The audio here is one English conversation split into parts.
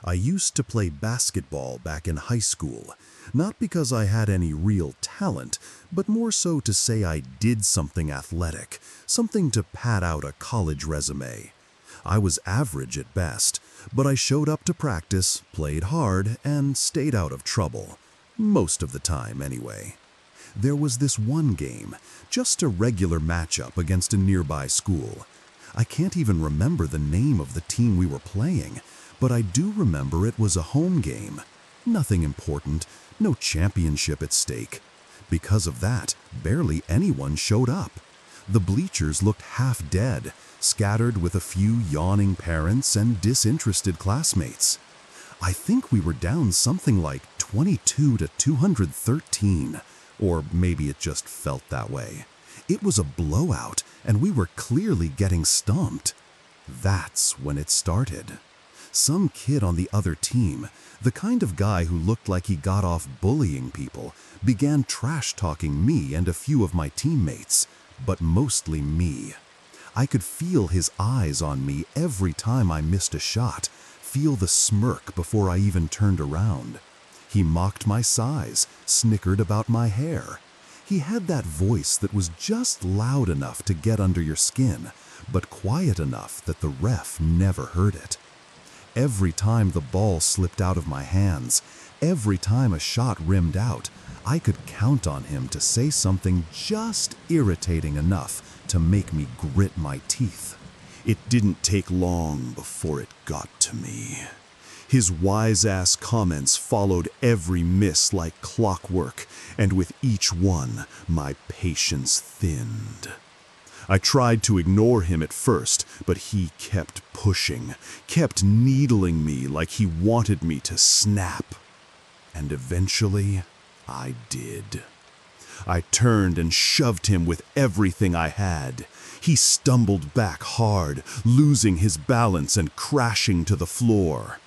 I used to play basketball back in high school, not because I had any real talent, but more so to say I did something athletic, something to pad out a college resume. I was average at best, but I showed up to practice, played hard, and stayed out of trouble. Most of the time, anyway. There was this one game, just a regular matchup against a nearby school. I can't even remember the name of the team we were playing, but I do remember it was a home game. Nothing important, no championship at stake. Because of that, barely anyone showed up. The bleachers looked half dead, scattered with a few yawning parents and disinterested classmates. I think we were down something like 22 to 213, or maybe it just felt that way. It was a blowout, and we were clearly getting stumped. That's when it started. Some kid on the other team, the kind of guy who looked like he got off bullying people, began trash-talking me and a few of my teammates, but mostly me. I could feel his eyes on me every time I missed a shot, feel the smirk before I even turned around. He mocked my size, snickered about my hair. He had that voice that was just loud enough to get under your skin, but quiet enough that the ref never heard it. Every time the ball slipped out of my hands, every time a shot rimmed out, I could count on him to say something just irritating enough to make me grit my teeth. It didn't take long before it got to me. His wise-ass comments followed every miss like clockwork, and with each one, my patience thinned. I tried to ignore him at first, but he kept pushing, kept needling me like he wanted me to snap. And eventually, I did. I turned and shoved him with everything I had. He stumbled back hard, losing his balance and crashing to the floor.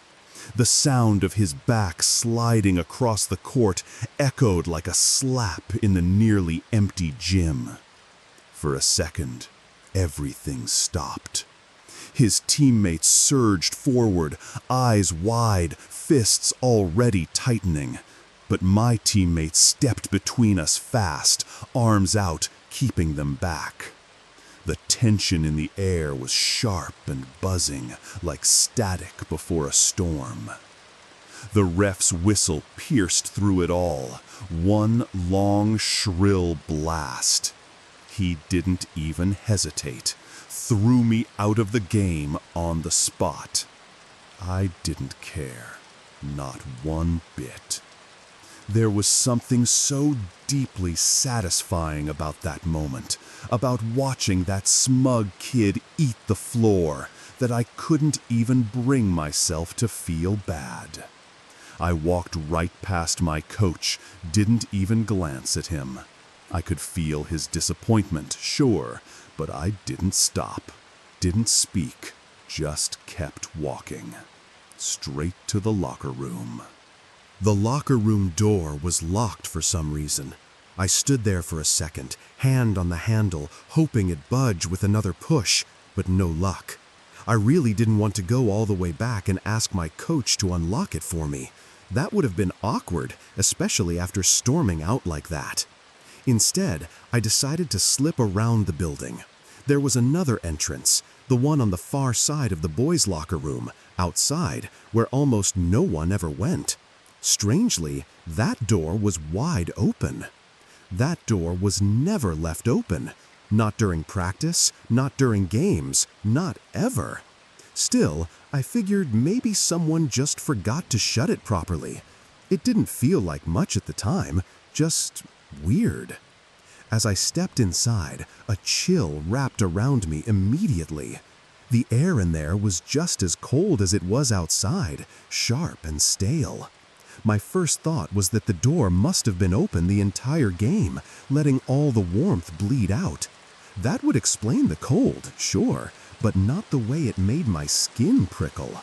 The sound of his back sliding across the court echoed like a slap in the nearly empty gym. For a second, everything stopped. His teammates surged forward, eyes wide, fists already tightening. But my teammates stepped between us fast, arms out, keeping them back. The tension in the air was sharp and buzzing, like static before a storm. The ref's whistle pierced through it all, one long, shrill blast. He didn't even hesitate, threw me out of the game on the spot. I didn't care, not one bit. There was something so deeply satisfying about that moment, about watching that smug kid eat the floor, that I couldn't even bring myself to feel bad. I walked right past my coach, didn't even glance at him. I could feel his disappointment, sure, but I didn't stop, didn't speak, just kept walking. Straight to the locker room. The locker room door was locked for some reason. I stood there for a second, hand on the handle, hoping it'd budge with another push, but no luck. I really didn't want to go all the way back and ask my coach to unlock it for me. That would have been awkward, especially after storming out like that. Instead, I decided to slip around the building. There was another entrance, the one on the far side of the boys' locker room, outside, where almost no one ever went. Strangely, that door was wide open. That door was never left open. Not during practice, not during games, not ever. Still, I figured maybe someone just forgot to shut it properly. It didn't feel like much at the time, just weird. As I stepped inside, a chill wrapped around me immediately. The air in there was just as cold as it was outside, sharp and stale. My first thought was that the door must have been open the entire game, letting all the warmth bleed out. That would explain the cold, sure, but not the way it made my skin prickle.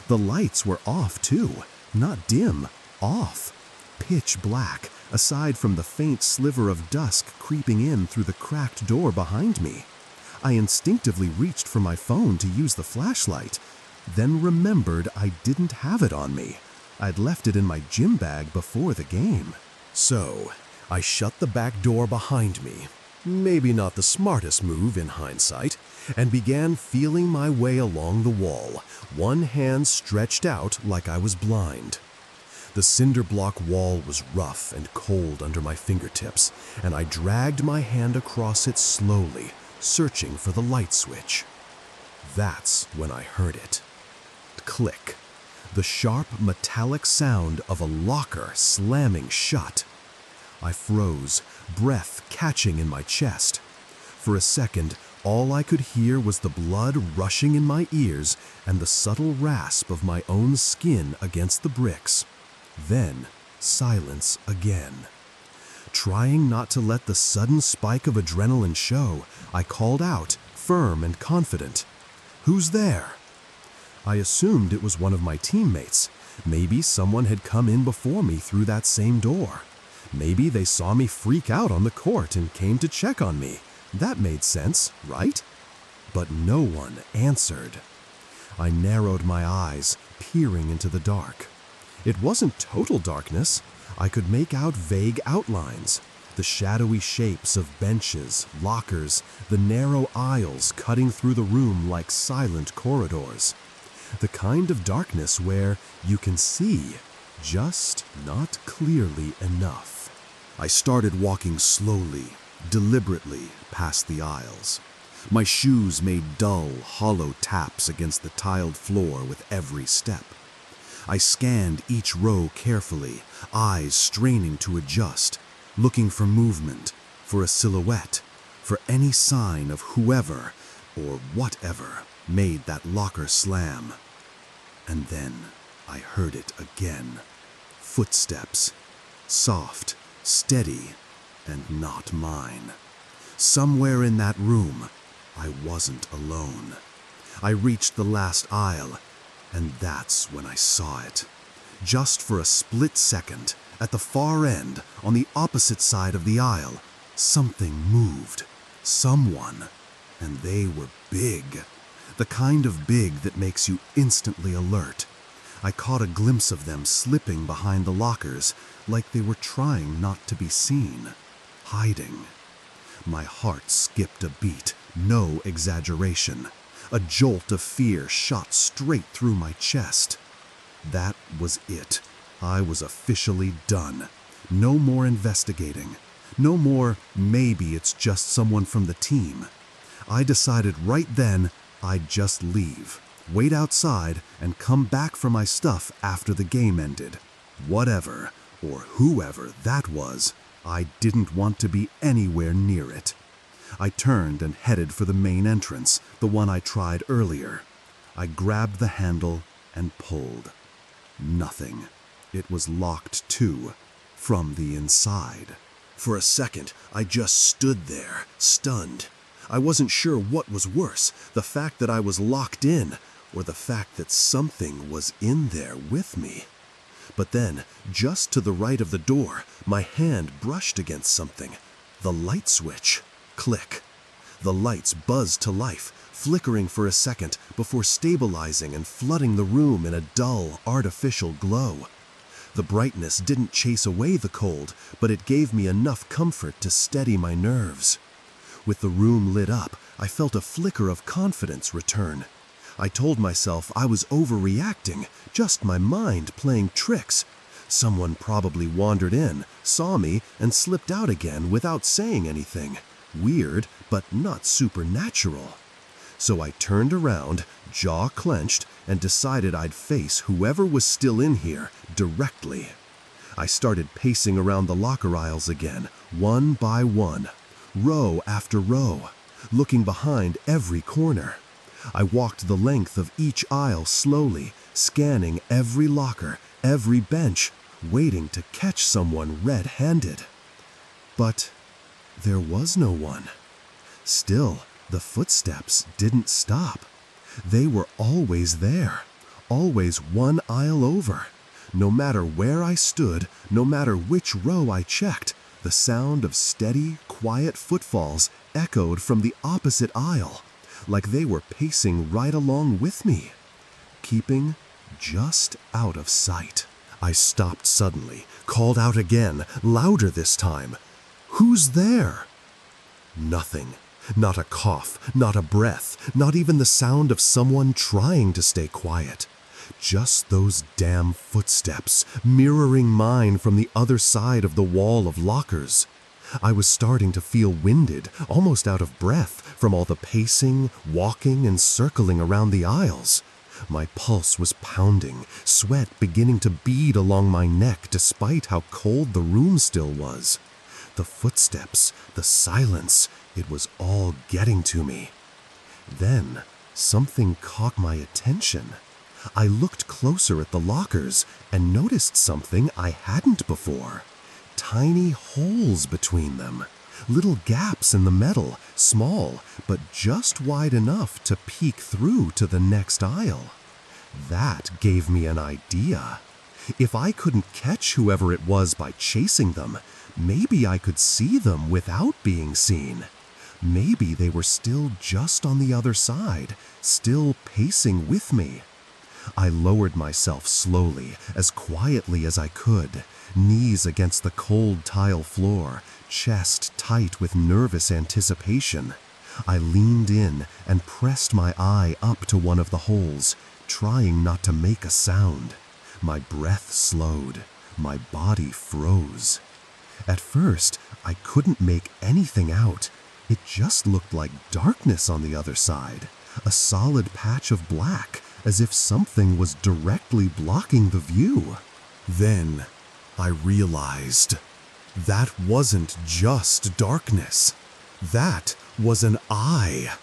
The lights were off too, not dim, off. Pitch black, aside from the faint sliver of dusk creeping in through the cracked door behind me. I instinctively reached for my phone to use the flashlight, then remembered I didn't have it on me. I'd left it in my gym bag before the game. So, I shut the back door behind me, maybe not the smartest move in hindsight, and began feeling my way along the wall, one hand stretched out like I was blind. The cinder block wall was rough and cold under my fingertips, and I dragged my hand across it slowly, searching for the light switch. That's when I heard it. Click. The sharp, metallic sound of a locker slamming shut. I froze, breath catching in my chest. For a second, all I could hear was the blood rushing in my ears and the subtle rasp of my own skin against the bricks. Then, silence again. Trying not to let the sudden spike of adrenaline show, I called out, firm and confident, "Who's there?" I assumed it was one of my teammates. Maybe someone had come in before me through that same door. Maybe they saw me freak out on the court and came to check on me. That made sense, right? But no one answered. I narrowed my eyes, peering into the dark. It wasn't total darkness. I could make out vague outlines, the shadowy shapes of benches, lockers, the narrow aisles cutting through the room like silent corridors. The kind of darkness where you can see, just not clearly enough. I started walking slowly, deliberately past the aisles. My shoes made dull, hollow taps against the tiled floor with every step. I scanned each row carefully, eyes straining to adjust, looking for movement, for a silhouette, for any sign of whoever or whatever made that locker slam. And then I heard it again. Footsteps. Soft, steady, and not mine. Somewhere in that room, I wasn't alone. I reached the last aisle, and that's when I saw it. Just for a split second, at the far end, on the opposite side of the aisle, something moved. Someone. And they were big. The kind of big that makes you instantly alert. I caught a glimpse of them slipping behind the lockers, like they were trying not to be seen. Hiding. My heart skipped a beat, no exaggeration. A jolt of fear shot straight through my chest. That was it. I was officially done. No more investigating. No more, maybe it's just someone from the team. I decided right then I'd just leave, wait outside, and come back for my stuff after the game ended. Whatever, or whoever that was, I didn't want to be anywhere near it. I turned and headed for the main entrance, the one I tried earlier. I grabbed the handle and pulled. Nothing. It was locked too, from the inside. For a second, I just stood there, stunned. I wasn't sure what was worse, the fact that I was locked in, or the fact that something was in there with me. But then, just to the right of the door, my hand brushed against something. The light switch. Click. The lights buzzed to life, flickering for a second before stabilizing and flooding the room in a dull, artificial glow. The brightness didn't chase away the cold, but it gave me enough comfort to steady my nerves. With the room lit up, I felt a flicker of confidence return. I told myself I was overreacting, just my mind playing tricks. Someone probably wandered in, saw me, and slipped out again without saying anything. Weird, but not supernatural. So I turned around, jaw clenched, and decided I'd face whoever was still in here directly. I started pacing around the locker aisles again, one by one, row after row, looking behind every corner. I walked the length of each aisle slowly, scanning every locker, every bench, waiting to catch someone red-handed. But there was no one. Still, the footsteps didn't stop. They were always there, always one aisle over. No matter where I stood, no matter which row I checked, the sound of steady, quiet footfalls echoed from the opposite aisle, like they were pacing right along with me. keeping just out of sight. I stopped suddenly, called out again, louder this time. "Who's there?" Nothing. Not a cough, not a breath, not even the sound of someone trying to stay quiet. Just those damn footsteps, mirroring mine from the other side of the wall of lockers. I was starting to feel winded, almost out of breath, from all the pacing, walking, and circling around the aisles. My pulse was pounding, sweat beginning to bead along my neck despite how cold the room still was. The footsteps, the silence, it was all getting to me. Then, something caught my attention. I looked closer at the lockers and noticed something I hadn't before. Tiny holes between them. Little gaps in the metal, small, but just wide enough to peek through to the next aisle. That gave me an idea. If I couldn't catch whoever it was by chasing them, maybe I could see them without being seen. Maybe they were still just on the other side, still pacing with me. I lowered myself slowly, as quietly as I could, knees against the cold tile floor, chest tight with nervous anticipation. I leaned in and pressed my eye up to one of the holes, trying not to make a sound. My breath slowed. My body froze. At first, I couldn't make anything out. It just looked like darkness on the other side, a solid patch of black, as if something was directly blocking the view. Then I realized that wasn't just darkness. That was an eye.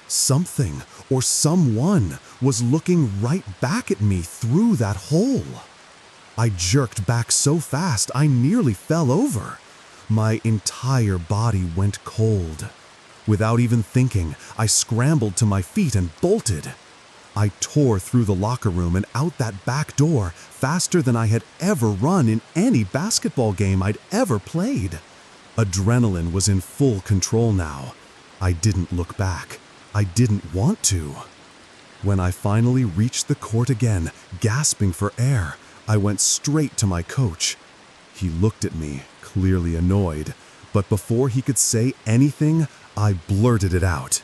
Something or someone was looking right back at me through that hole. I jerked back so fast I nearly fell over. My entire body went cold. Without even thinking, I scrambled to my feet and bolted. I tore through the locker room and out that back door faster than I had ever run in any basketball game I'd ever played. Adrenaline was in full control now. I didn't look back. I didn't want to. When I finally reached the court again, gasping for air, I went straight to my coach. He looked at me, clearly annoyed, but before he could say anything, I blurted it out.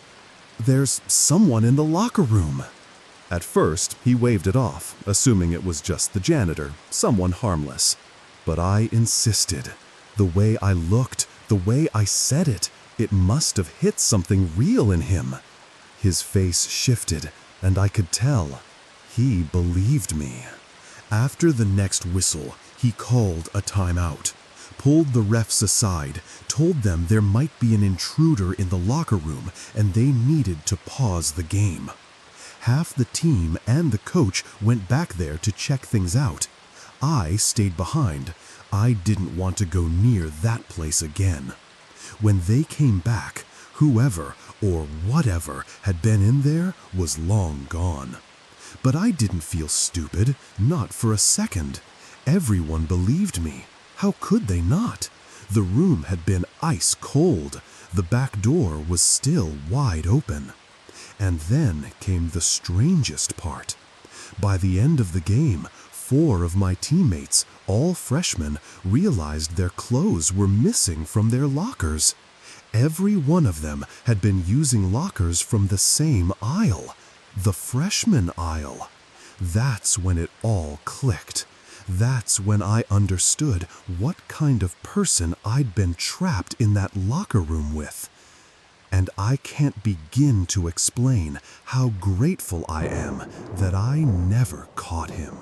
"There's someone in the locker room." At first, he waved it off, assuming it was just the janitor, someone harmless. But I insisted. The way I looked, the way I said it, it must have hit something real in him. His face shifted, and I could tell. He believed me. After the next whistle, he called a timeout, pulled the refs aside, told them there might be an intruder in the locker room and they needed to pause the game. Half the team and the coach went back there to check things out. I stayed behind. I didn't want to go near that place again. When they came back, whoever or whatever had been in there was long gone. But I didn't feel stupid, not for a second. Everyone believed me. How could they not? The room had been ice cold. The back door was still wide open. And then came the strangest part. By the end of the game, 4 of my teammates, all freshmen, realized their clothes were missing from their lockers. Every one of them had been using lockers from the same aisle, the freshman aisle. That's when it all clicked. That's when I understood what kind of person I'd been trapped in that locker room with. And I can't begin to explain how grateful I am that I never caught him.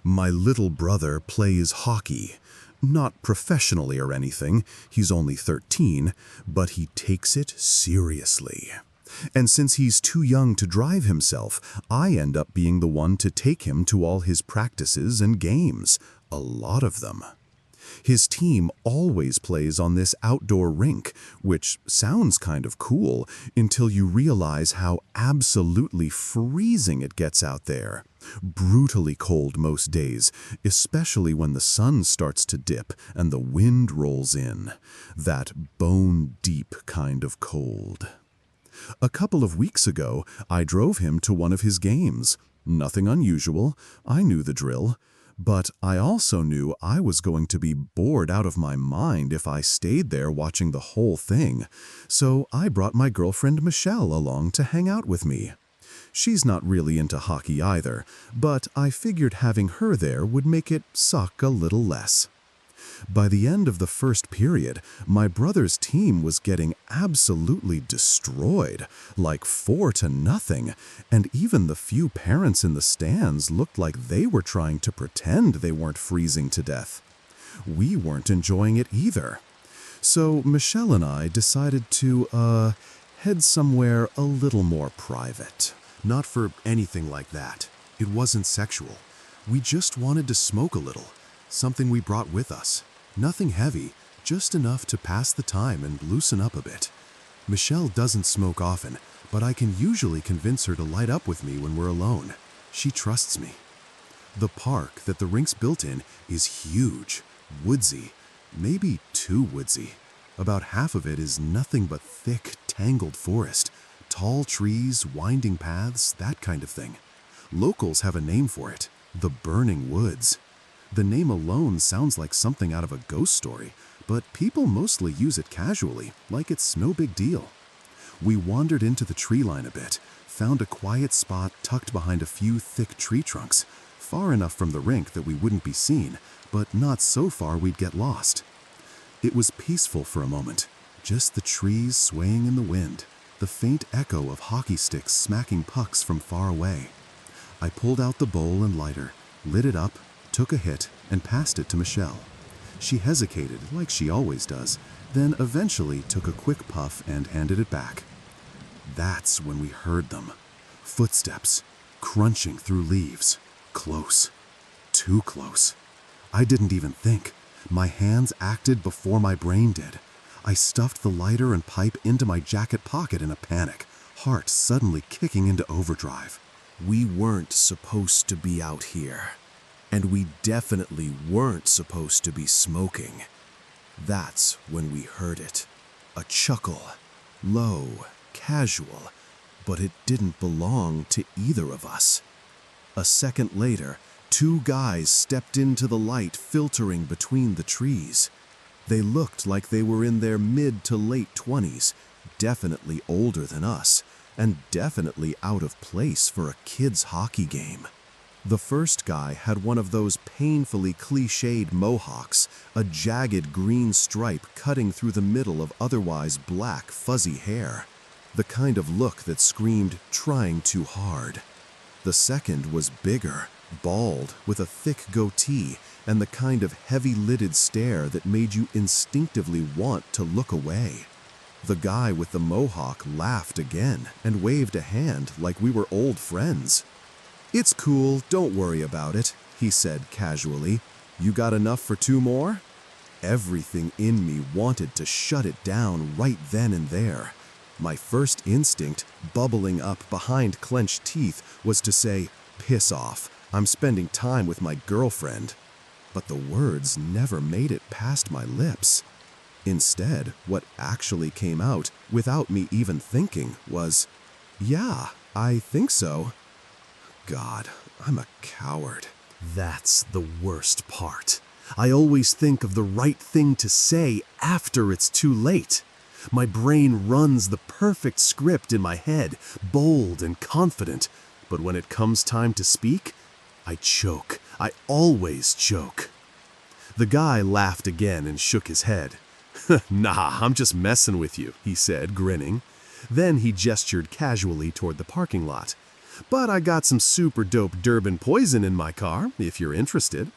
My little brother plays hockey. Not professionally or anything, he's only 13, but he takes it seriously. And since he's too young to drive himself, I end up being the one to take him to all his practices and games, a lot of them. His team always plays on this outdoor rink, which sounds kind of cool until you realize how absolutely freezing it gets out there. Brutally cold most days, especially when the sun starts to dip and the wind rolls in. That bone-deep kind of cold. A couple of weeks ago, I drove him to one of his games. Nothing unusual, I knew the drill. But I also knew I was going to be bored out of my mind if I stayed there watching the whole thing. So I brought my girlfriend Michelle along to hang out with me. She's not really into hockey either, but I figured having her there would make it suck a little less. By the end of the first period, my brother's team was getting absolutely destroyed, like 4-0, and even the few parents in the stands looked like they were trying to pretend they weren't freezing to death. We weren't enjoying it either. So Michelle and I decided to, head somewhere a little more private. Not for anything like that. It wasn't sexual. We just wanted to smoke a little. Something we brought with us. Nothing heavy, just enough to pass the time and loosen up a bit. Michelle doesn't smoke often, but I can usually convince her to light up with me when we're alone. She trusts me. The park that the rink's built in is huge, woodsy, maybe too woodsy. About half of it is nothing but thick, tangled forest, tall trees, winding paths, that kind of thing. Locals have a name for it, the Burning Woods. The name alone sounds like something out of a ghost story, but people mostly use it casually, like it's no big deal. We wandered into the tree line a bit, found a quiet spot tucked behind a few thick tree trunks, far enough from the rink that we wouldn't be seen, but not so far we'd get lost. It was peaceful for a moment, just the trees swaying in the wind, the faint echo of hockey sticks smacking pucks from far away. I pulled out the bowl and lighter, lit it up, took a hit, and passed it to Michelle. She hesitated, like she always does, then eventually took a quick puff and handed it back. That's when we heard them. Footsteps, crunching through leaves. Close. Too close. I didn't even think. My hands acted before my brain did. I stuffed the lighter and pipe into my jacket pocket in a panic, heart suddenly kicking into overdrive. We weren't supposed to be out here. And we definitely weren't supposed to be smoking. That's when we heard it. A chuckle. Low, casual, but it didn't belong to either of us. A second later, two guys stepped into the light filtering between the trees. They looked like they were in their mid to late 20s, definitely older than us, and definitely out of place for a kid's hockey game. The first guy had one of those painfully cliched mohawks, a jagged green stripe cutting through the middle of otherwise black, fuzzy hair. The kind of look that screamed, trying too hard. The second was bigger, bald, with a thick goatee, and the kind of heavy-lidded stare that made you instinctively want to look away. The guy with the mohawk laughed again and waved a hand like we were old friends. "It's cool, don't worry about it," he said casually. "You got enough for 2 more?" Everything in me wanted to shut it down right then and there. My first instinct, bubbling up behind clenched teeth, was to say, "Piss off, I'm spending time with my girlfriend." But the words never made it past my lips. Instead, what actually came out, without me even thinking, was, "Yeah, I think so." God, I'm a coward. That's the worst part. I always think of the right thing to say after it's too late. My brain runs the perfect script in my head, bold and confident. But when it comes time to speak, I choke. I always choke. The guy laughed again and shook his head. "Nah, I'm just messing with you," he said, grinning. Then he gestured casually toward the parking lot. "But I got some super dope Durban poison in my car, if you're interested."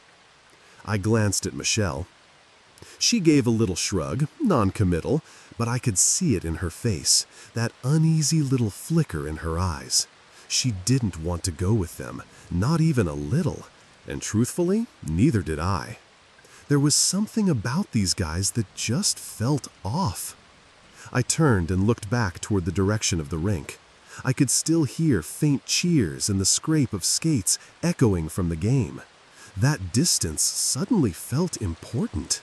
I glanced at Michelle. She gave a little shrug, non-committal, but I could see it in her face, that uneasy little flicker in her eyes. She didn't want to go with them, not even a little, and truthfully, neither did I. There was something about these guys that just felt off. I turned and looked back toward the direction of the rink. I could still hear faint cheers and the scrape of skates echoing from the game. That distance suddenly felt important.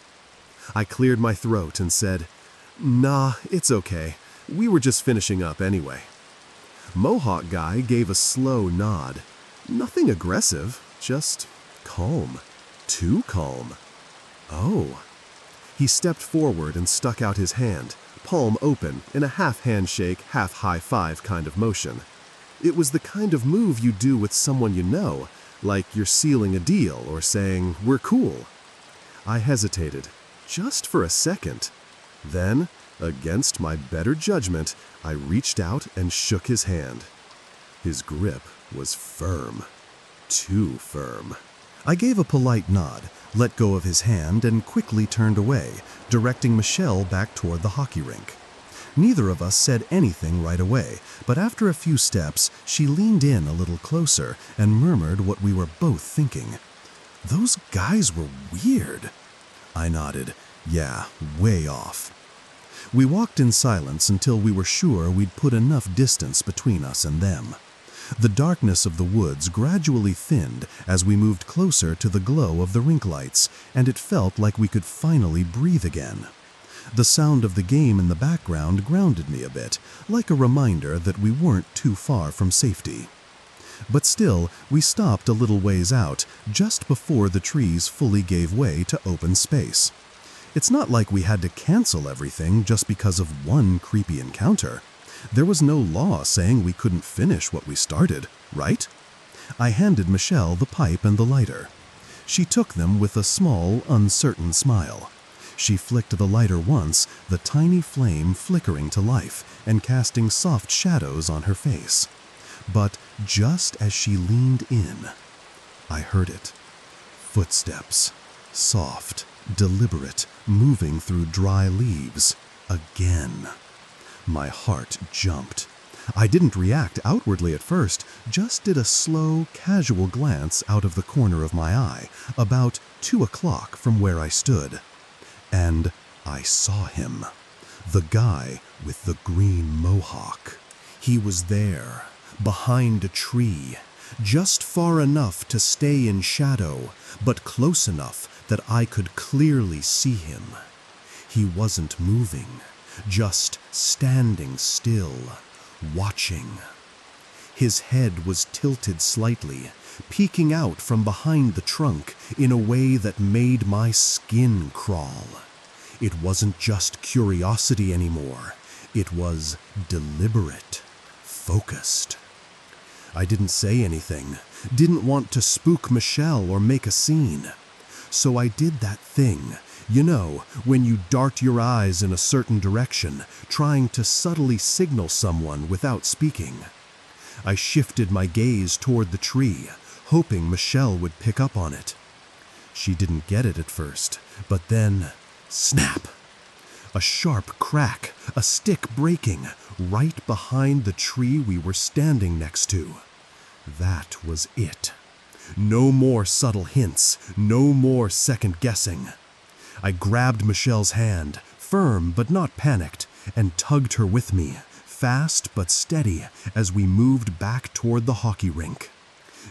I cleared my throat and said, "Nah, it's okay. We were just finishing up anyway." Mohawk guy gave a slow nod. Nothing aggressive, just calm. Too calm. Oh. He stepped forward and stuck out his hand, palm open, in a half handshake, half high five kind of motion. It was the kind of move you do with someone you know, like you're sealing a deal or saying, "We're cool." I hesitated, just for a second. Then, against my better judgment, I reached out and shook his hand. His grip was firm. Too firm. I gave a polite nod, let go of his hand, and quickly turned away, directing Michelle back toward the hockey rink. Neither of us said anything right away, but after a few steps, she leaned in a little closer and murmured what we were both thinking. "Those guys were weird." I nodded. "Yeah, way off." We walked in silence until we were sure we'd put enough distance between us and them. The darkness of the woods gradually thinned as we moved closer to the glow of the rink lights, and it felt like we could finally breathe again. The sound of the game in the background grounded me a bit, like a reminder that we weren't too far from safety. But still, we stopped a little ways out, just before the trees fully gave way to open space. It's not like we had to cancel everything just because of one creepy encounter. There was no law saying we couldn't finish what we started, right? I handed Michelle the pipe and the lighter. She took them with a small, uncertain smile. She flicked the lighter once, the tiny flame flickering to life and casting soft shadows on her face. But just as she leaned in, I heard it. Footsteps. Soft, deliberate, moving through dry leaves. Again. My heart jumped. I didn't react outwardly at first, just did a slow, casual glance out of the corner of my eye, about 2 o'clock from where I stood. And I saw him. The guy with the green mohawk. He was there, behind a tree, just far enough to stay in shadow, but close enough that I could clearly see him. He wasn't moving. Just standing still, watching. His head was tilted slightly, peeking out from behind the trunk in a way that made my skin crawl. It wasn't just curiosity anymore. It was deliberate, focused. I didn't say anything, didn't want to spook Michelle or make a scene. So I did that thing. You know, when you dart your eyes in a certain direction, trying to subtly signal someone without speaking. I shifted my gaze toward the tree, hoping Michelle would pick up on it. She didn't get it at first, but then, snap! A sharp crack, a stick breaking, right behind the tree we were standing next to. That was it. No more subtle hints, no more second guessing. I grabbed Michelle's hand, firm but not panicked, and tugged her with me, fast but steady, as we moved back toward the hockey rink.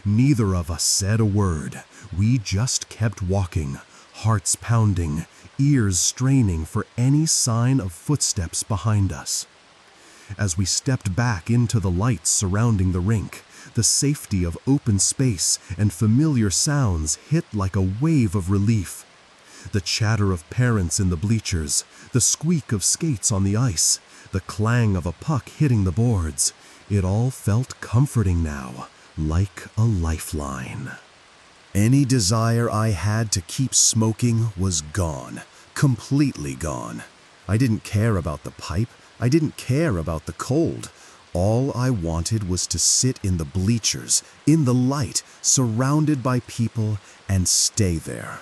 Neither of us said a word. We just kept walking, hearts pounding, ears straining for any sign of footsteps behind us. As we stepped back into the lights surrounding the rink, the safety of open space and familiar sounds hit like a wave of relief. The chatter of parents in the bleachers, the squeak of skates on the ice, the clang of a puck hitting the boards. It all felt comforting now, like a lifeline. Any desire I had to keep smoking was gone, completely gone. I didn't care about the pipe. I didn't care about the cold. All I wanted was to sit in the bleachers, in the light, surrounded by people, and stay there.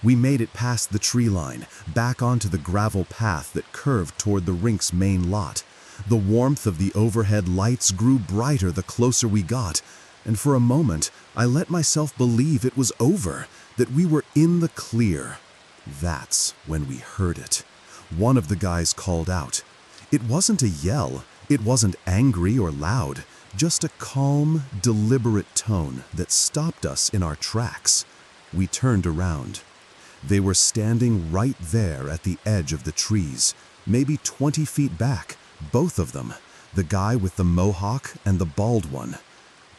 We made it past the tree line, back onto the gravel path that curved toward the rink's main lot. The warmth of the overhead lights grew brighter the closer we got, and for a moment I let myself believe it was over, that we were in the clear. That's when we heard it. One of the guys called out. It wasn't a yell, it wasn't angry or loud, just a calm, deliberate tone that stopped us in our tracks. We turned around. They were standing right there at the edge of the trees, maybe 20 feet back, both of them, the guy with the mohawk and the bald one.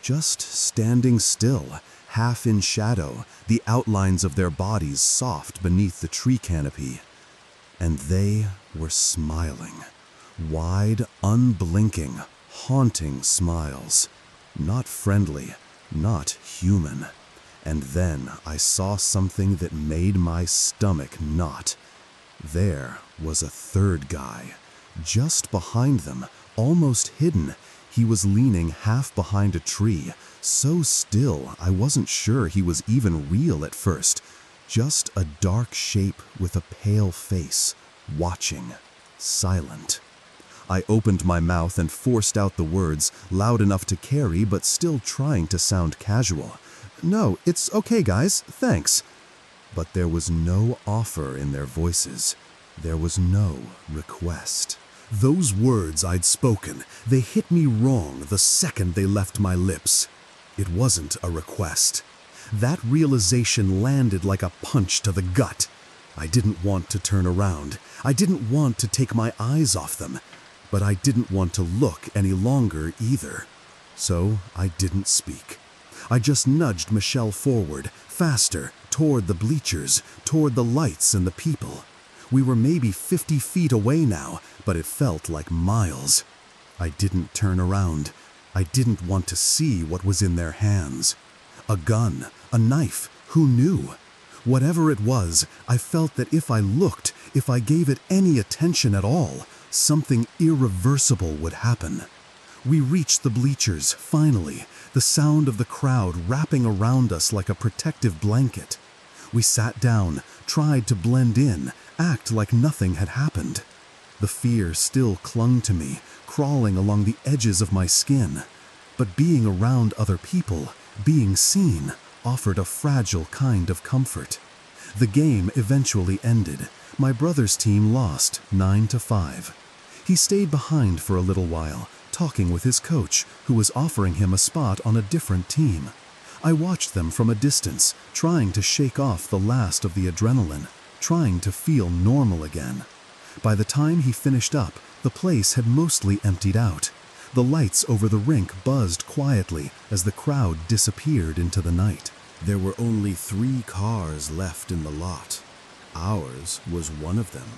Just standing still, half in shadow, the outlines of their bodies soft beneath the tree canopy. And they were smiling. Wide, unblinking, haunting smiles. Not friendly, not human. And then I saw something that made my stomach knot. There was a third guy. Just behind them, almost hidden, he was leaning half behind a tree, so still I wasn't sure he was even real at first. Just a dark shape with a pale face, watching, silent. I opened my mouth and forced out the words, loud enough to carry but still trying to sound casual. "No, it's okay, guys, thanks." But there was no offer in their voices. There was no request. Those words I'd spoken, they hit me wrong the second they left my lips. It wasn't a request. That realization landed like a punch to the gut. I didn't want to turn around. I didn't want to take my eyes off them. But I didn't want to look any longer either. So I didn't speak. I just nudged Michelle forward, faster, toward the bleachers, toward the lights and the people. We were maybe 50 feet away now, but it felt like miles. I didn't turn around. I didn't want to see what was in their hands. A gun, a knife, who knew? Whatever it was, I felt that if I looked, if I gave it any attention at all, something irreversible would happen. We reached the bleachers, finally, the sound of the crowd wrapping around us like a protective blanket. We sat down, tried to blend in, act like nothing had happened. The fear still clung to me, crawling along the edges of my skin. But being around other people, being seen, offered a fragile kind of comfort. The game eventually ended. My brother's team lost 9-5. He stayed behind for a little while, talking with his coach, who was offering him a spot on a different team. I watched them from a distance, trying to shake off the last of the adrenaline, trying to feel normal again. By the time he finished up, the place had mostly emptied out. The lights over the rink buzzed quietly as the crowd disappeared into the night. There were only 3 cars left in the lot. Ours was one of them.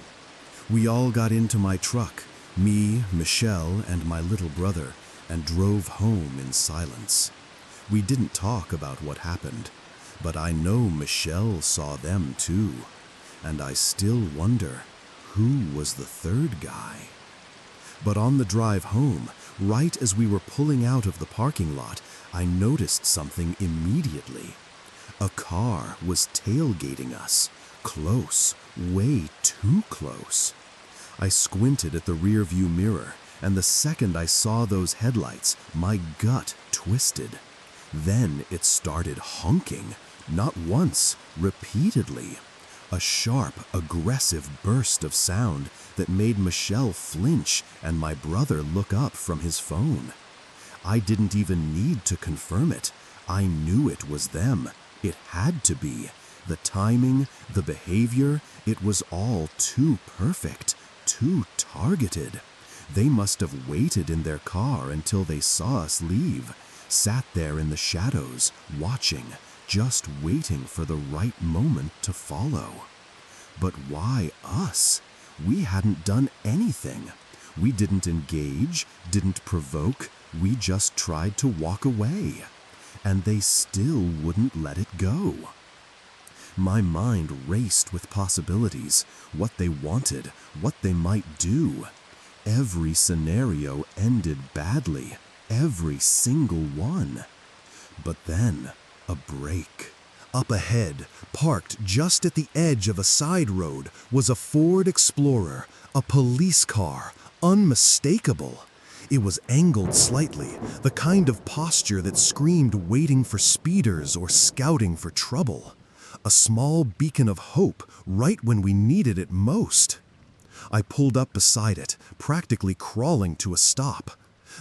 We all got into my truck, me, Michelle, and my little brother, and drove home in silence. We didn't talk about what happened, but I know Michelle saw them too, and I still wonder who was the third guy. But on the drive home, right as we were pulling out of the parking lot, I noticed something immediately. A car was tailgating us, close, way too close. I squinted at the rearview mirror, and the second I saw those headlights, my gut twisted. Then it started honking, not once, repeatedly. A sharp, aggressive burst of sound that made Michelle flinch and my brother look up from his phone. I didn't even need to confirm it. I knew it was them. It had to be. The timing, the behavior, it was all too perfect, too targeted. They must have waited in their car until they saw us leave, sat there in the shadows, watching, just waiting for the right moment to follow. But why us? We hadn't done anything. We didn't engage, didn't provoke, we just tried to walk away. And they still wouldn't let it go. My mind raced with possibilities, what they wanted, what they might do. Every scenario ended badly, every single one. But then, a break. Up ahead, parked just at the edge of a side road, was a Ford Explorer, a police car, unmistakable. It was angled slightly, the kind of posture that screamed waiting for speeders or scouting for trouble. a small beacon of hope right when we needed it most. I pulled up beside it, practically crawling to a stop.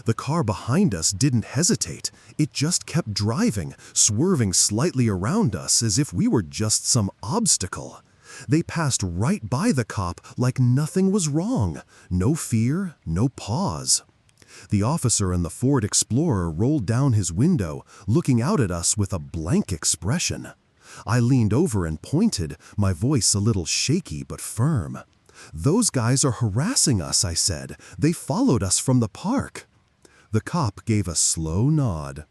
The car behind us didn't hesitate. It just kept driving, swerving slightly around us as if we were just some obstacle. They passed right by the cop like nothing was wrong. No fear, no pause. The officer in the Ford Explorer rolled down his window, looking out at us with a blank expression. I leaned over and pointed, my voice a little shaky but firm. "Those guys are harassing us," I said. "They followed us from the park." The cop gave a slow nod.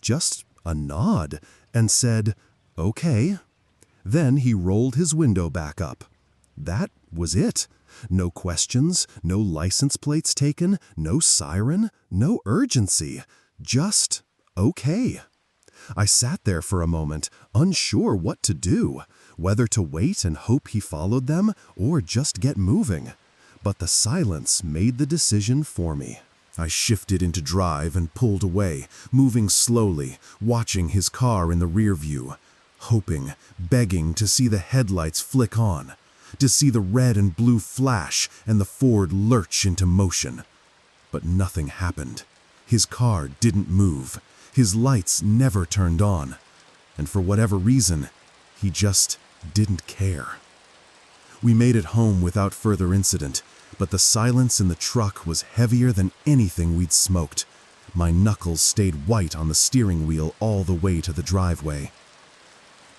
Just a nod, and said, "Okay." Then he rolled his window back up. That was it. No questions, no license plates taken, no siren, no urgency. Just okay. I sat there for a moment, unsure what to do, whether to wait and hope he followed them or just get moving. But the silence made the decision for me. I shifted into drive and pulled away, moving slowly, watching his car in the rear view, hoping, begging to see the headlights flick on, to see the red and blue flash and the Ford lurch into motion. But nothing happened. His car didn't move. His lights never turned on. And for whatever reason, he just didn't care. We made it home without further incident, but the silence in the truck was heavier than anything we'd smoked. My knuckles stayed white on the steering wheel all the way to the driveway.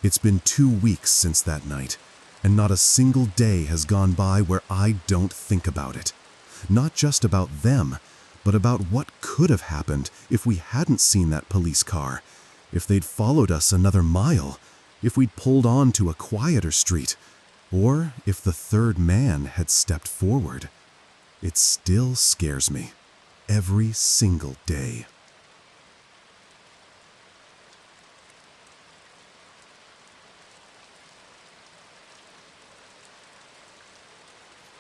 It's been 2 weeks since that night, and not a single day has gone by where I don't think about it. Not just about them, but about what could have happened if we hadn't seen that police car, if they'd followed us another mile, if we'd pulled on to a quieter street, or if the third man had stepped forward. It still scares me, every single day.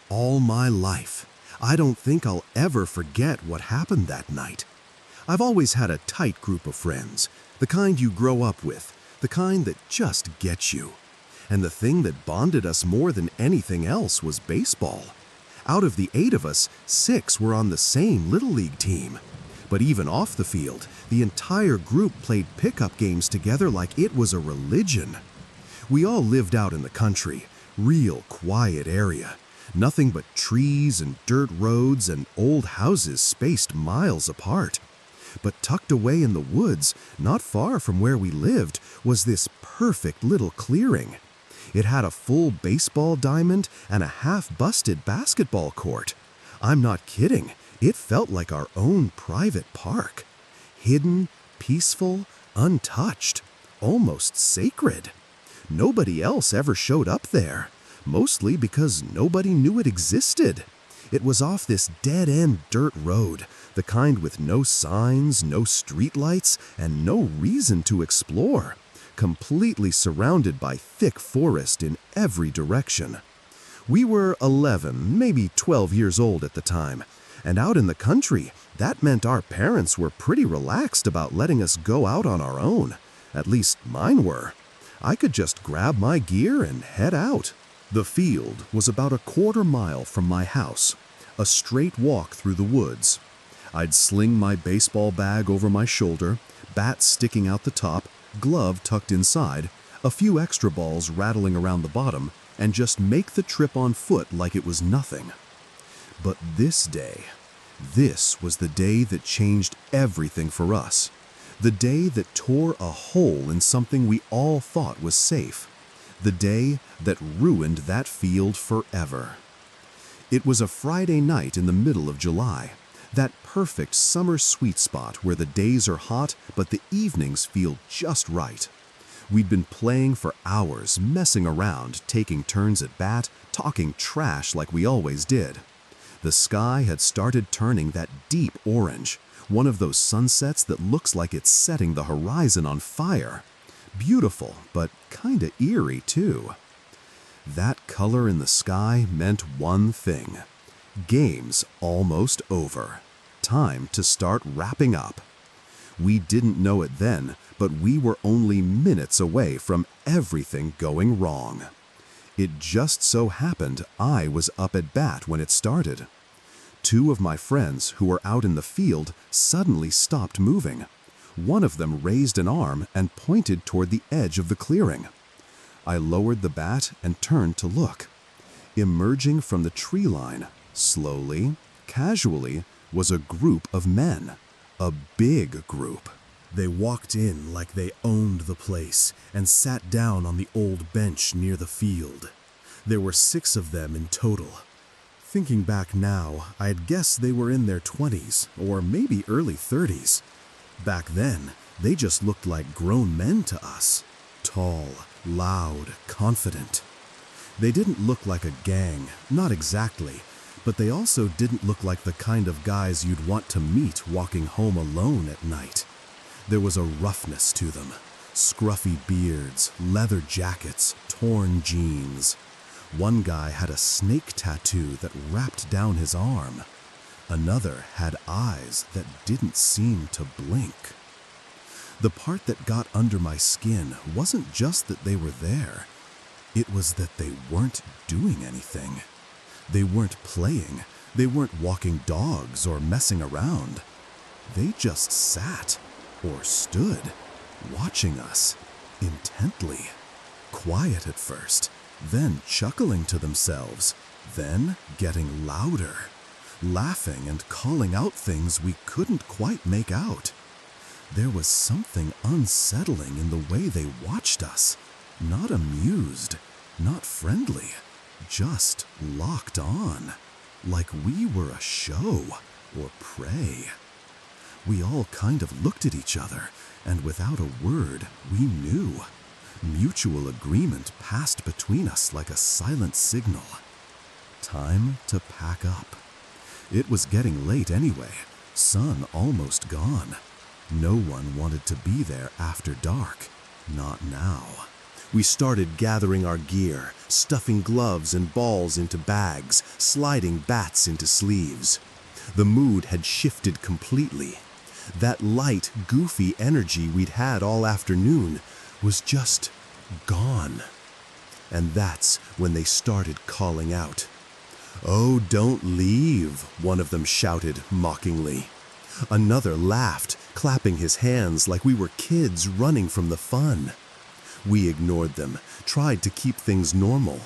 All my life, I don't think I'll ever forget what happened that night. I've always had a tight group of friends, the kind you grow up with, the kind that just gets you. And the thing that bonded us more than anything else was baseball. Out of the 8 of us, 6 were on the same Little League team. But even off the field, the entire group played pickup games together like it was a religion. We all lived out in the country, real quiet area. Nothing but trees and dirt roads and old houses spaced miles apart. But tucked away in the woods, not far from where we lived, was this perfect little clearing. It had a full baseball diamond and a half-busted basketball court. I'm not kidding, it felt like our own private park. Hidden, peaceful, untouched, almost sacred. Nobody else ever showed up there. Mostly because nobody knew it existed. It was off this dead-end dirt road, the kind with no signs, no streetlights, and no reason to explore, completely surrounded by thick forest in every direction. We were 11, maybe 12 years old at the time, and out in the country, that meant our parents were pretty relaxed about letting us go out on our own. At least mine were. I could just grab my gear and head out. The field was about a quarter mile from my house, a straight walk through the woods. I'd sling my baseball bag over my shoulder, bat sticking out the top, glove tucked inside, a few extra balls rattling around the bottom, and just make the trip on foot like it was nothing. But this was the day that changed everything for us. The day that tore a hole in something we all thought was safe. The day that ruined that field forever. It was a Friday night in the middle of July, that perfect summer sweet spot where the days are hot but the evenings feel just right. We'd been playing for hours, messing around, taking turns at bat, talking trash like we always did. The sky had started turning that deep orange, one of those sunsets that looks like it's setting the horizon on fire. Beautiful, but kinda eerie too. That color in the sky meant one thing. Game's almost over. Time to start wrapping up. We didn't know it then, but we were only minutes away from everything going wrong. It just so happened I was up at bat when it started. Two of my friends who were out in the field suddenly stopped moving. One of them raised an arm and pointed toward the edge of the clearing. I lowered the bat and turned to look. Emerging from the tree line, slowly, casually, was a group of men. A big group. They walked in like they owned the place and sat down on the old bench near the field. There were 6 of them in total. Thinking back now, I'd guess they were in their 20s or maybe early 30s. Back then, they just looked like grown men to us. Tall, loud, confident. They didn't look like a gang, not exactly, but they also didn't look like the kind of guys you'd want to meet walking home alone at night. There was a roughness to them. Scruffy beards, leather jackets, torn jeans. One guy had a snake tattoo that wrapped down his arm. Another had eyes that didn't seem to blink. The part that got under my skin wasn't just that they were there. It was that they weren't doing anything. They weren't playing. They weren't walking dogs or messing around. They just sat or stood, watching us intently. Quiet at first, then chuckling to themselves, then getting louder, laughing and calling out things we couldn't quite make out. There was something unsettling in the way they watched us. Not amused, not friendly, just locked on, like we were a show or prey. We all kind of looked at each other, and without a word, we knew. Mutual agreement passed between us like a silent signal. Time to pack up. It was getting late anyway, sun almost gone. No one wanted to be there after dark, not now. We started gathering our gear, stuffing gloves and balls into bags, sliding bats into sleeves. The mood had shifted completely. That light, goofy energy we'd had all afternoon was just gone. And that's when they started calling out. "Oh, don't leave," one of them shouted mockingly. Another laughed, clapping his hands like we were kids running from the fun. We ignored them, tried to keep things normal.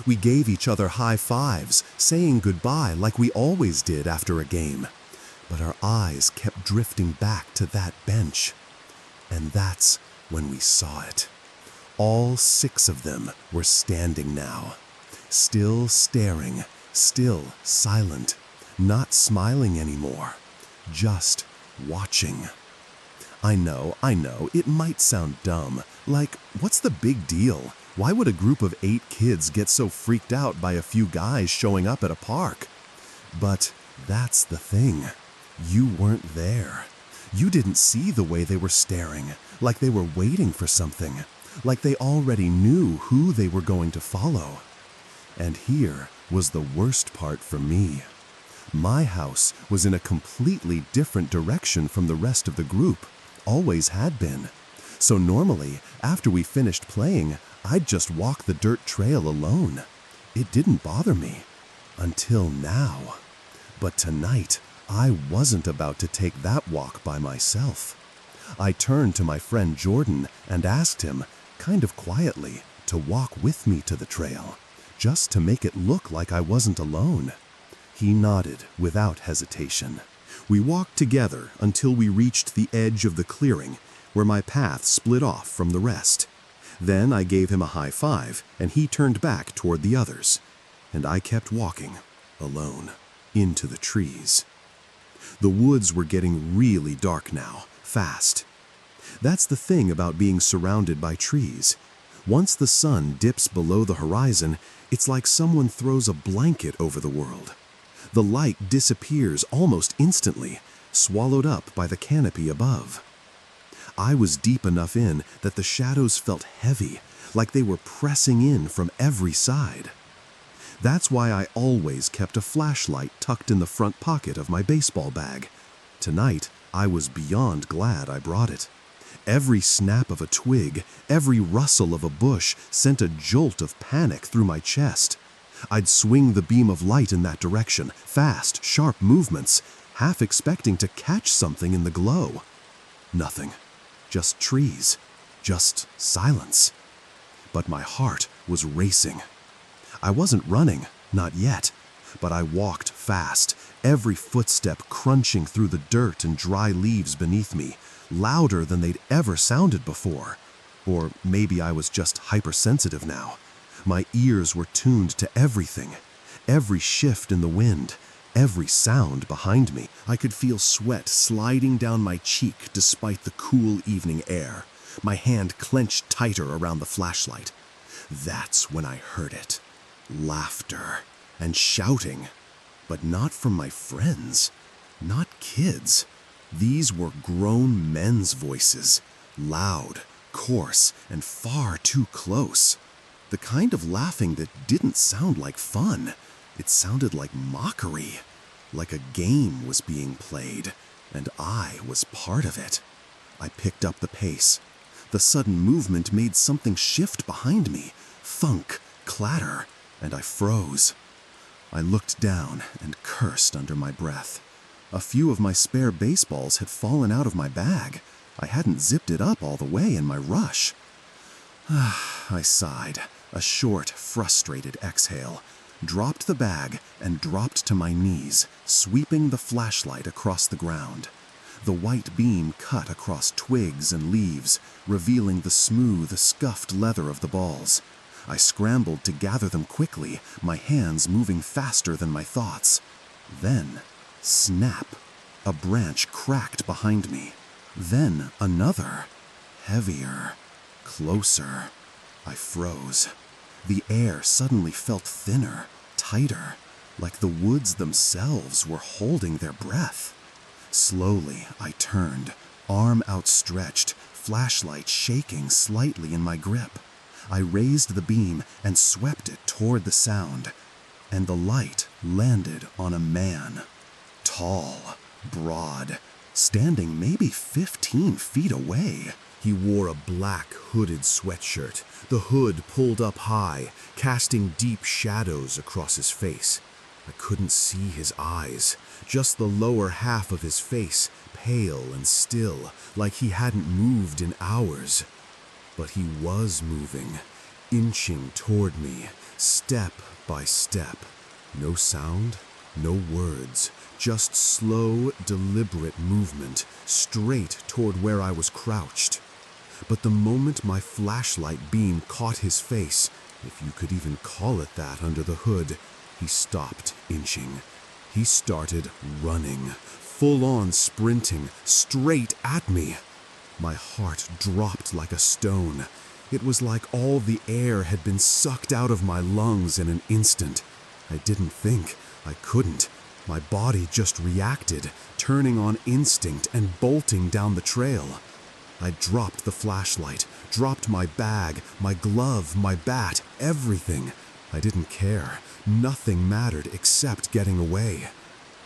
We gave each other high fives, saying goodbye like we always did after a game. But our eyes kept drifting back to that bench. And that's when we saw it. All 6 of them were standing now. Still staring, still silent, not smiling anymore. Just watching. I know, it might sound dumb. Like, what's the big deal? Why would a group of 8 kids get so freaked out by a few guys showing up at a park? But that's the thing. You weren't there. You didn't see the way they were staring, like they were waiting for something, like they already knew who they were going to follow. And here was the worst part for me. My house was in a completely different direction from the rest of the group, always had been. So normally, after we finished playing, I'd just walk the dirt trail alone. It didn't bother me. Until now. But tonight, I wasn't about to take that walk by myself. I turned to my friend Jordan and asked him, kind of quietly, to walk with me to the trail, just to make it look like I wasn't alone. He nodded without hesitation. We walked together until we reached the edge of the clearing, where my path split off from the rest. Then I gave him a high five, and he turned back toward the others. And I kept walking, alone, into the trees. The woods were getting really dark now, fast. That's the thing about being surrounded by trees. Once the sun dips below the horizon, it's like someone throws a blanket over the world. The light disappears almost instantly, swallowed up by the canopy above. I was deep enough in that the shadows felt heavy, like they were pressing in from every side. That's why I always kept a flashlight tucked in the front pocket of my baseball bag. Tonight, I was beyond glad I brought it. Every snap of a twig, every rustle of a bush sent a jolt of panic through my chest. I'd swing the beam of light in that direction, fast, sharp movements, half expecting to catch something in the glow. Nothing. Just trees. Just silence. But my heart was racing. I wasn't running, not yet, but I walked fast, every footstep crunching through the dirt and dry leaves beneath me, louder than they'd ever sounded before. Or maybe I was just hypersensitive now. My ears were tuned to everything, every shift in the wind, every sound behind me. I could feel sweat sliding down my cheek despite the cool evening air, my hand clenched tighter around the flashlight. That's when I heard it. Laughter and shouting, but not from my friends, not kids. These were grown men's voices, loud, coarse, and far too close. The kind of laughing that didn't sound like fun. It sounded like mockery, like a game was being played, and I was part of it. I picked up the pace. The sudden movement made something shift behind me, thunk, clatter, and I froze. I looked down and cursed under my breath. A few of my spare baseballs had fallen out of my bag. I hadn't zipped it up all the way in my rush. I sighed, a short, frustrated exhale, dropped the bag, and dropped to my knees, sweeping the flashlight across the ground. The white beam cut across twigs and leaves, revealing the smooth, scuffed leather of the balls. I scrambled to gather them quickly, my hands moving faster than my thoughts. Then, snap! A branch cracked behind me. Then another, heavier, closer. I froze. The air suddenly felt thinner, tighter, like the woods themselves were holding their breath. Slowly, I turned, arm outstretched, flashlight shaking slightly in my grip. I raised the beam and swept it toward the sound, and the light landed on a man. Tall, broad, standing maybe 15 feet away. He wore a black hooded sweatshirt, the hood pulled up high, casting deep shadows across his face. I couldn't see his eyes, just the lower half of his face, pale and still, like he hadn't moved in hours. But he was moving, inching toward me, step by step. No sound, no words, just slow, deliberate movement, straight toward where I was crouched. But the moment my flashlight beam caught his face, if you could even call it that under the hood, he stopped inching. He started running, full-on sprinting, straight at me. My heart dropped like a stone. It was like all the air had been sucked out of my lungs in an instant. I didn't think. I couldn't. My body just reacted, turning on instinct and bolting down the trail. I dropped the flashlight, dropped my bag, my glove, my bat, everything. I didn't care. Nothing mattered except getting away.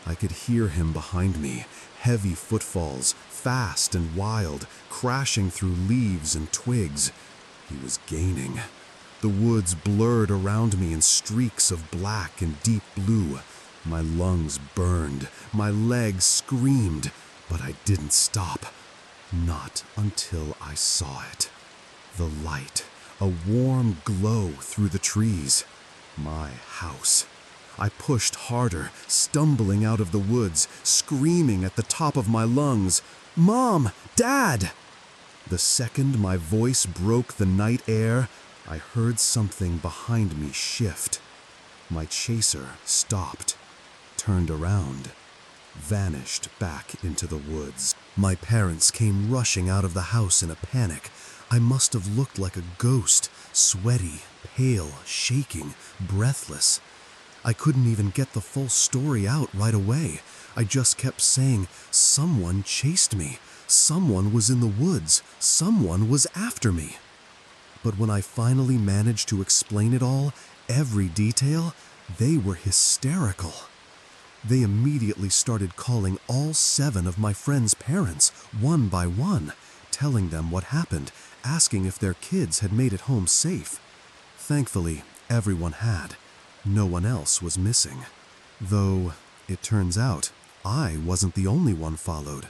I could hear him behind me, heavy footfalls, fast and wild, crashing through leaves and twigs. He was gaining. The woods blurred around me in streaks of black and deep blue. My lungs burned, my legs screamed, but I didn't stop. Not until I saw it. The light, a warm glow through the trees. My house. I pushed harder, stumbling out of the woods, screaming at the top of my lungs, "Mom! Dad!" The second my voice broke the night air, I heard something behind me shift. My chaser stopped, turned around, vanished back into the woods. My parents came rushing out of the house in a panic. I must have looked like a ghost, sweaty, pale, shaking, breathless. I couldn't even get the full story out right away. I just kept saying, someone chased me. Someone was in the woods. Someone was after me. But when I finally managed to explain it all, every detail, they were hysterical. They immediately started calling all 7 of my friends' parents, one by one, telling them what happened, asking if their kids had made it home safe. Thankfully, everyone had. No one else was missing. Though, it turns out, I wasn't the only one followed.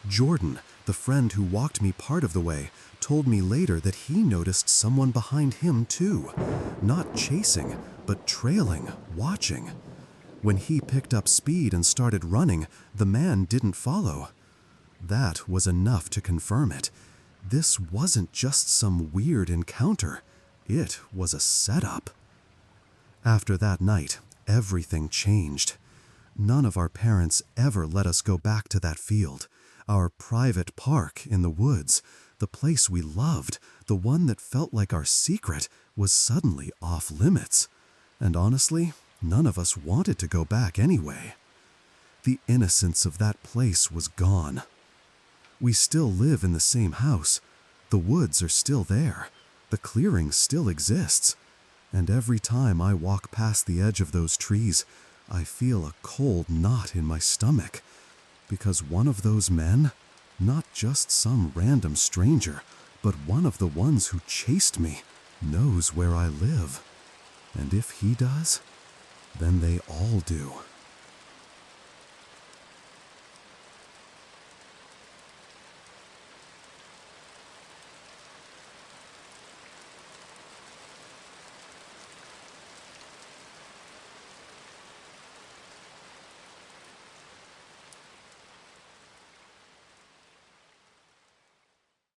Jordan, the friend who walked me part of the way, told me later that he noticed someone behind him too. Not chasing, but trailing, watching. When he picked up speed and started running, the man didn't follow. That was enough to confirm it. This wasn't just some weird encounter. It was a setup. After that night, everything changed. None of our parents ever let us go back to that field, our private park in the woods. The place we loved, the one that felt like our secret, was suddenly off limits. And honestly, none of us wanted to go back anyway. The innocence of that place was gone. We still live in the same house. The woods are still there. The clearing still exists. And every time I walk past the edge of those trees, I feel a cold knot in my stomach. Because one of those men, not just some random stranger, but one of the ones who chased me, knows where I live. And if he does, then they all do.